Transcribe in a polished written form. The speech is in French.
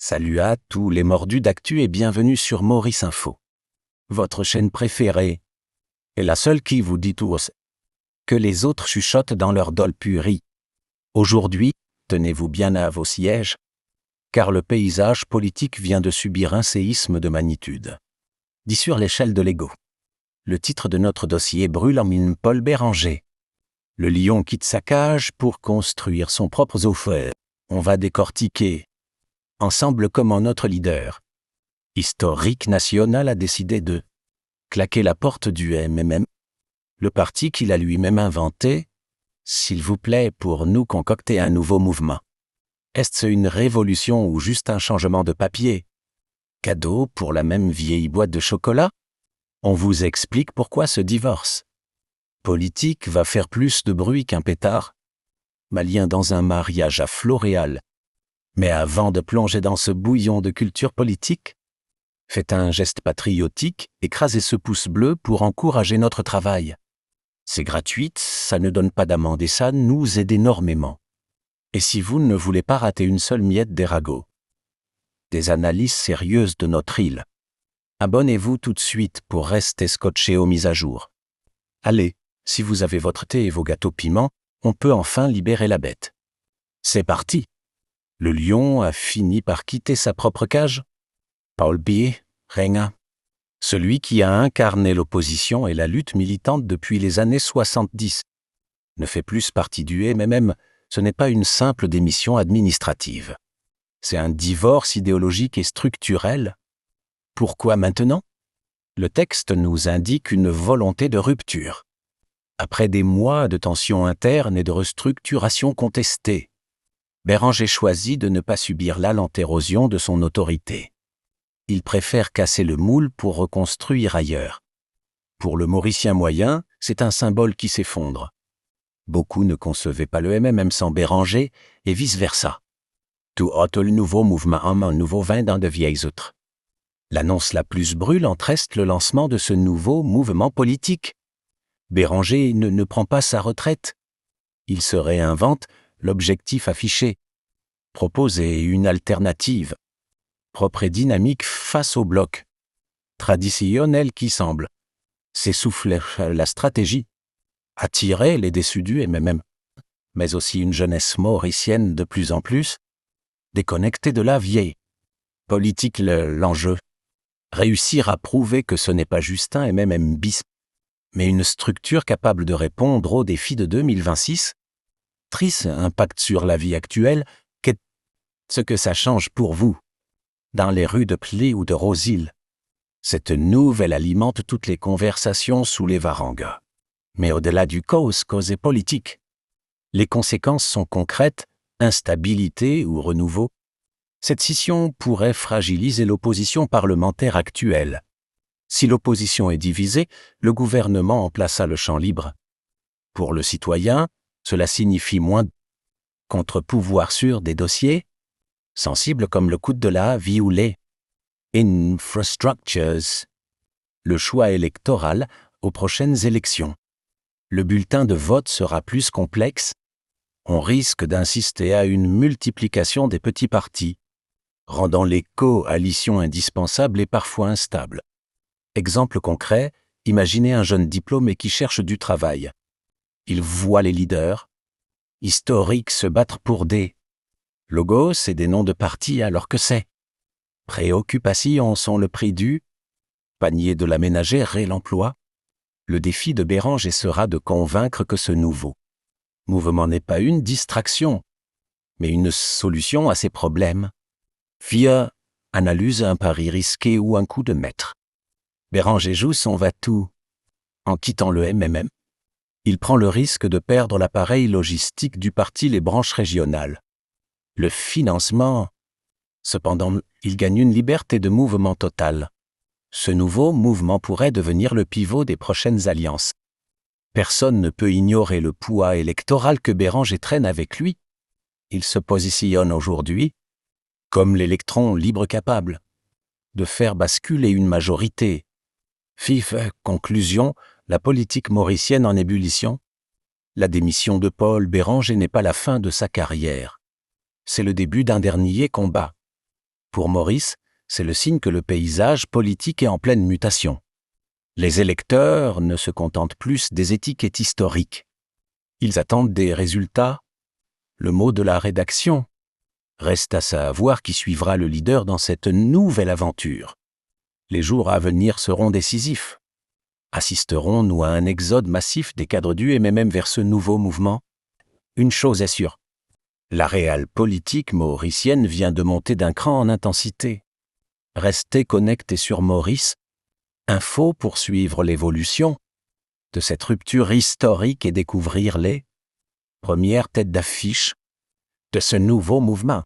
Salut à tous les mordus d'actu et bienvenue sur Maurice Info. Votre chaîne préférée est la seule qui vous dit tout que les autres chuchotent dans leur dol puri. Aujourd'hui, tenez-vous bien à vos sièges, car le paysage politique vient de subir un séisme de magnitude. Dit sur l'échelle de l'ego. Le titre de notre dossier brûle en mine Paul Béranger. Le lion quitte sa cage pour construire son propre zoo. On va décortiquer ensemble comment notre leader historique national a décidé de claquer la porte du MMM, le parti qu'il a lui-même inventé, s'il vous plaît, pour nous concocter un nouveau mouvement. Est-ce une révolution ou juste un changement de papier? Cadeau pour la même vieille boîte de chocolat? On vous explique pourquoi ce divorce politique va faire plus de bruit qu'un pétard malien dans un mariage à Floréal. Mais avant de plonger dans ce bouillon de culture politique, faites un geste patriotique, écrasez ce pouce bleu pour encourager notre travail. C'est gratuit, ça ne donne pas d'amende et ça nous aide énormément. Et si vous ne voulez pas rater une seule miette des ragots, des analyses sérieuses de notre île, abonnez-vous tout de suite pour rester scotché aux mises à jour. Allez, si vous avez votre thé et vos gâteaux piments, on peut enfin libérer la bête. C'est parti! Le lion a fini par quitter sa propre cage. Paul Béranger, celui qui a incarné l'opposition et la lutte militante depuis les années 70, ne fait plus partie du MMM. Ce n'est pas une simple démission administrative. C'est un divorce idéologique et structurel. Pourquoi maintenant? Le texte nous indique une volonté de rupture. Après des mois de tensions internes et de restructuration contestée, Béranger choisit de ne pas subir la lente érosion de son autorité. Il préfère casser le moule pour reconstruire ailleurs. Pour le Mauricien moyen, c'est un symbole qui s'effondre. Beaucoup ne concevaient pas le MMM sans Béranger et vice-versa. Tout hâte le nouveau mouvement en un nouveau vin dans de vieilles outres. L'annonce la plus brûlante reste le lancement de ce nouveau mouvement politique. Béranger ne prend pas sa retraite. Il se réinvente l'objectif affiché, proposer une alternative, propre et dynamique face au bloc traditionnel qui semble s'essouffler la stratégie, attirer les déçus du MMM, mais aussi une jeunesse mauricienne de plus en plus déconnectée de la vieille politique. L'enjeu, réussir à prouver que ce n'est pas juste un MMM bis, mais une structure capable de répondre aux défis de 2026, triste impact sur la vie actuelle, qu'est-ce que ça change pour vous? Dans les rues de Pli ou de Rosille, cette nouvelle alimente toutes les conversations sous les varangas. Mais au-delà du cause politique, les conséquences sont concrètes, instabilité ou renouveau. Cette scission pourrait fragiliser l'opposition parlementaire actuelle. Si l'opposition est divisée, le gouvernement en plaça le champ libre. Pour le citoyen, cela signifie moins contre-pouvoir sur des dossiers sensibles comme le coût de la vie ou les infrastructures. Le choix électoral aux prochaines élections. Le bulletin de vote sera plus complexe. On risque d'insister à une multiplication des petits partis, rendant les coalitions indispensables et parfois instables. Exemple concret, imaginez un jeune diplômé qui cherche du travail. Il voit les leaders historiques se battre pour des logos et des noms de partis alors que ces préoccupations sont le prix du panier de la ménagère et l'emploi. Le défi de Béranger sera de convaincre que ce nouveau mouvement n'est pas une distraction, mais une solution à ses problèmes, via analyse, un pari risqué ou un coup de maître. Béranger joue son va-tout en quittant le MMM. Il prend le risque de perdre l'appareil logistique du parti, les branches régionales. Le financement. Cependant, il gagne une liberté de mouvement totale. Ce nouveau mouvement pourrait devenir le pivot des prochaines alliances. Personne ne peut ignorer le poids électoral que Béranger traîne avec lui. Il se positionne aujourd'hui comme l'électron libre capable de faire basculer une majorité. Conclusion, la politique mauricienne en ébullition. La démission de Paul Béranger n'est pas la fin de sa carrière. C'est le début d'un dernier combat. Pour Maurice, c'est le signe que le paysage politique est en pleine mutation. Les électeurs ne se contentent plus des étiquettes historiques. Ils attendent des résultats. Le mot de la rédaction. Reste à savoir qui suivra le leader dans cette nouvelle aventure. Les jours à venir seront décisifs. Assisterons-nous à un exode massif des cadres du MMM vers ce nouveau mouvement? Une chose est sûre. La réelle politique mauricienne vient de monter d'un cran en intensité. Restez connectés sur Maurice Info pour suivre l'évolution de cette rupture historique et découvrir les premières têtes d'affiche de ce nouveau mouvement.